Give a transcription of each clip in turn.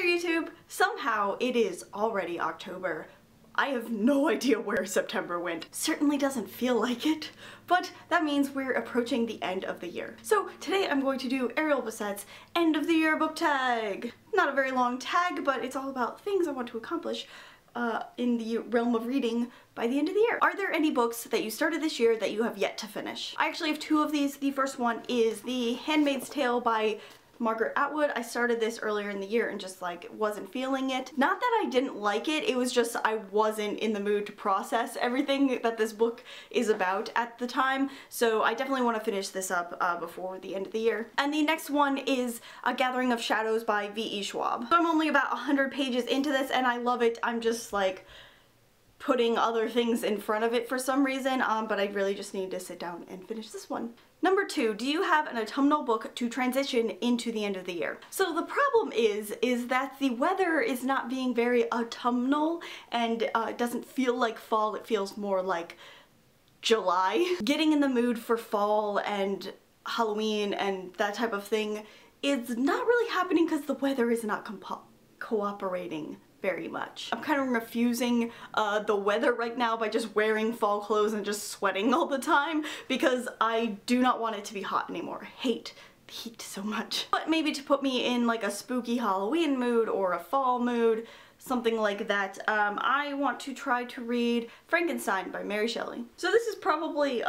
YouTube! Somehow it is already October. I have no idea where September went. Certainly doesn't feel like it, but that means we're approaching the end of the year. So today I'm going to do Ariel Bassett's end of the year book tag. Not a very long tag, but it's all about things I want to accomplish in the realm of reading by the end of the year. Are there any books that you started this year that you have yet to finish? I actually have two of these. The first one is The Handmaid's Tale by Margaret Atwood. I started this earlier in the year and just like wasn't feeling it. Not that I didn't like it, it was just I wasn't in the mood to process everything that this book is about at the time. So I definitely want to finish this up before the end of the year. And the next one is A Gathering of Shadows by V.E. Schwab. So I'm only about 100 pages into this and I love it. I'm just like putting other things in front of it for some reason, but I really just need to sit down and finish this one. Number 2, do you have an autumnal book to transition into the end of the year? So the problem is that the weather is not being very autumnal and it doesn't feel like fall, it feels more like July. Getting in the mood for fall and Halloween and that type of thing is not really happening because the weather is not cooperating very much. I'm kind of refusing the weather right now by just wearing fall clothes and just sweating all the time because I do not want it to be hot anymore. I hate the heat so much. But maybe to put me in like a spooky Halloween mood or a fall mood, something like that, I want to try to read Frankenstein by Mary Shelley. So this is probably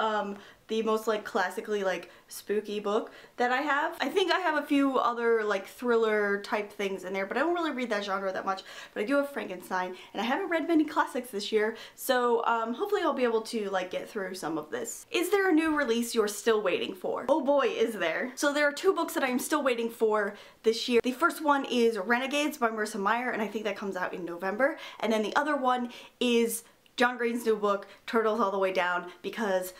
the most like classically like spooky book that I have. I think I have a few other like thriller type things in there, but I don't really read that genre that much. But I do have Frankenstein and I haven't read many classics this year, so hopefully I'll be able to like get through some of this. Is there a new release you're still waiting for? Oh boy, is there. So there are two books that I'm still waiting for this year. The first one is Renegades by Marissa Meyer and I think that comes out in November, and then the other one is John Green's new book, Turtles All the Way Down, because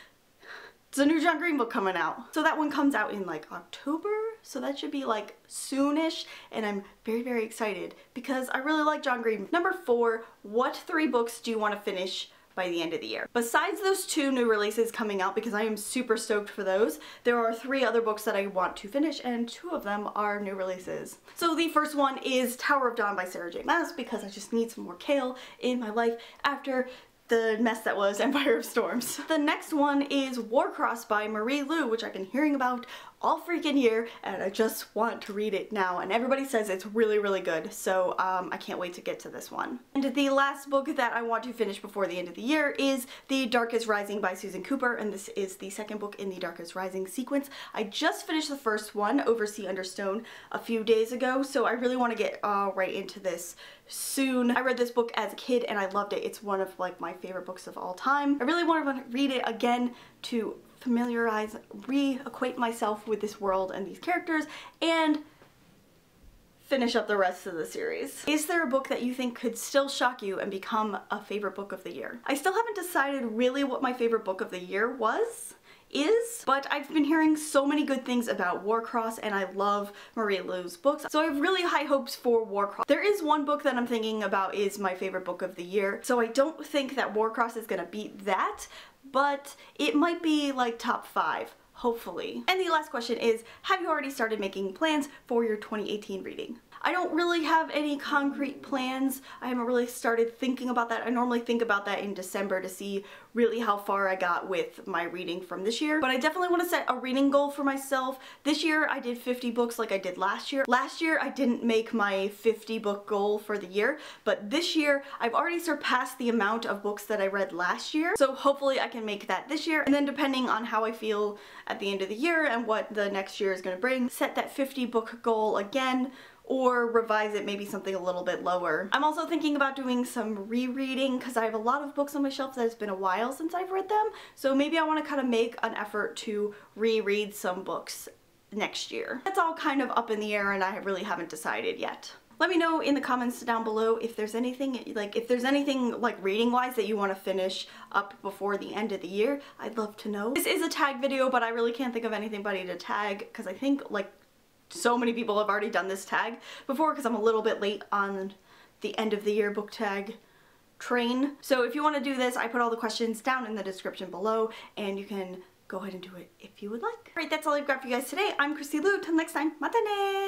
it's a new John Green book coming out. So that one comes out in like October, so that should be like soonish, and I'm very, very excited because I really like John Green. Number 4, what 3 books do you want to finish by the end of the year? Besides those 2 new releases coming out, because I am super stoked for those, there are 3 other books that I want to finish and 2 of them are new releases. So the first one is Tower of Dawn by Sarah J. Maas because I just need some more kale in my life after the mess that was Empire of Storms. The next one is Warcross by Marie Lu, which I've been hearing about all freaking year and I just want to read it now, and everybody says it's really, really good, so I can't wait to get to this one. And the last book that I want to finish before the end of the year is The Dark is Rising by Susan Cooper, and this is the second book in the Dark is Rising sequence. I just finished the first one, Over Sea Under Stone, a few days ago, so I really want to get right into this soon. I read this book as a kid and I loved it. It's one of like my favorite books of all time. I really want to read it again to familiarize, reacquaint myself with this world and these characters, and finish up the rest of the series. Is there a book that you think could still shock you and become a favorite book of the year? I still haven't decided really what my favorite book of the year is, but I've been hearing so many good things about Warcross and I love Marie Lu's books, so I have really high hopes for Warcross. There is one book that I'm thinking about is my favorite book of the year, so I don't think that Warcross is gonna beat that, but it might be like top 5. Hopefully. And the last question is, have you already started making plans for your 2018 reading? I don't really have any concrete plans. I haven't really started thinking about that. I normally think about that in December to see really how far I got with my reading from this year. But I definitely want to set a reading goal for myself. This year I did 50 books like I did last year. Last year I didn't make my 50 book goal for the year, but this year I've already surpassed the amount of books that I read last year. So hopefully I can make that this year, and then depending on how I feel at the end of the year and what the next year is going to bring, set that 50 book goal again, or revise it, maybe something a little bit lower. I'm also thinking about doing some rereading because I have a lot of books on my shelf that it's been a while since I've read them, so maybe I want to kind of make an effort to reread some books next year. That's all kind of up in the air and I really haven't decided yet. Let me know in the comments down below if there's anything like reading wise that you want to finish up before the end of the year. I'd love to know. This is a tag video, but I really can't think of anybody to tag because I think like so many people have already done this tag before because I'm a little bit late on the end of the year book tag train. So if you want to do this, I put all the questions down in the description below and you can go ahead and do it if you would like. Alright, that's all I've got for you guys today. I'm Christy Lou. Till next time, matane!